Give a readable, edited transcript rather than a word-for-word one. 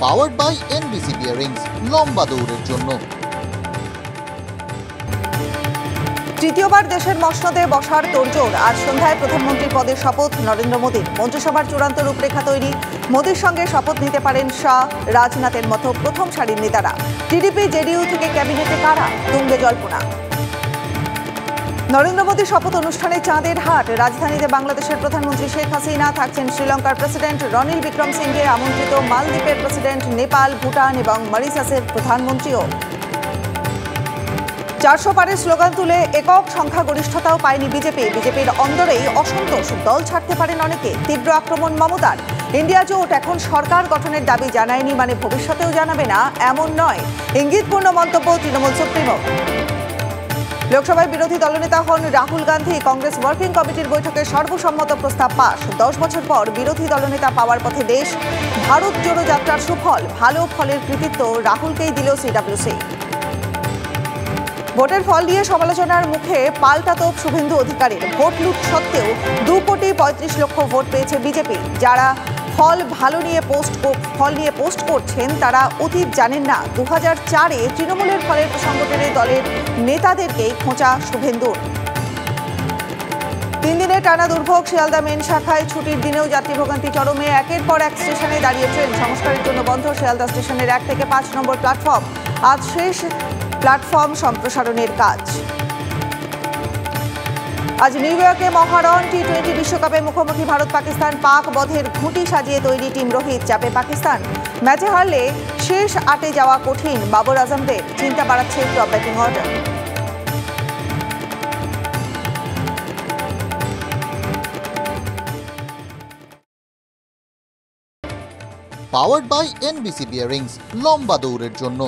Powered by NBC Bearings, লম্বা দৌড়ের জন্য। তৃতীয়বার দেশের মসনদে বসার তোড়জোড়। আজ সন্ধ্যায় প্রধানমন্ত্রী পদে শপথ নরেন্দ্র মোদীর। মন্ত্রিসভার চূড়ান্ত রূপরেখা তৈরি। মোদীর সঙ্গে শপথ নিতে পারেন শাহ, রাজনাথের মতো প্রথম সারির নেতারা। টিডিপি জেডিইউ থেকে ক্যাবিনেটে কারা? তুঙ্গে জল্পনা। নরেন্দ্র মোদীর শপথ অনুষ্ঠানে চাঁদের হাট। রাজধানীতে বাংলাদেশের প্রধানমন্ত্রী শেখ হাসিনা থাকছেন। শ্রীলঙ্কার প্রেসিডেন্ট রনিল বিক্রমসিঙ্ঘে আমন্ত্রিত। মালদ্বীপের প্রেসিডেন্ট, নেপাল, ভুটান এবং মরিশাসের প্রধানমন্ত্রীও। 400 পারের স্লোগান তুলে একক সংখ্যাগরিষ্ঠতাও পায়নি বিজেপি। বিজেপির অন্দরেই অসন্তোষ। দল ছাড়তে পারেন অনেকে। তীব্র আক্রমণ মমতার। ইন্ডিয়া জোট এখন সরকার গঠনের দাবি জানায়নি মানে ভবিষ্যতেও জানাবে না এমন নয়, ইঙ্গিতপূর্ণ মন্তব্য তৃণমূল সুপ্রিমো। লোকসভায় বিরোধী দলনেতা হন রাহুল গান্ধী। কংগ্রেস ওয়ার্কিং কমিটির বৈঠকে সর্বসম্মত প্রস্তাব পাস। 10 বছর পর বিরোধী দলনেতা পাওয়ার পথে দেশ। ভারত জোড়ো যাত্রার সুফল, ভালো ফলের কৃতিত্ব রাহুলকেই দিল সিডব্লিউসি। ভোটের ফল নিয়ে সমালোচনার মুখে পাল্টা তোপ শুভেন্দু অধিকারীর। ভোট লুট সত্ত্বেও 2,35,00,000 ভোট পেয়েছে বিজেপি। যারা ফল নিয়ে পোস্ট করছেন তারা অতীত জানেন না। 2004-এ তৃণমূলের ফলের প্রসঙ্গ টেনে দলের নেতাদেরকেই খোঁচা শুভেন্দুর। 3 দিনের টানা দুর্ভোগ। শিয়ালদা মেন শাখায় ছুটির দিনেও যাত্রী ভোগান্তি চরমে। একের পর এক স্টেশনে দাঁড়িয়ে ট্রেন। সংস্কারের জন্য বন্ধ শিয়ালদা স্টেশনের 1 থেকে 5 নম্বর প্ল্যাটফর্ম। আজ শেষ প্ল্যাটফর্ম সম্প্রসারণের কাজ। আজ নিউ ইয়র্কে মহারণ। টি-20 বিশ্বকাপে মুখোমুখি ভারত পাকিস্তান। পাক বধের ঘুঁটি সাজিয়ে তৈরি টিম রোহিত। চাপে পাকিস্তান। ম্যাচে হারলে শেষ 8-এ যাওয়া কঠিন বাবর আজমদের। চিন্তা বাড়াচ্ছে top batting order. Powered by NBC Bearings, লম্বা দৌড়ের জন্য।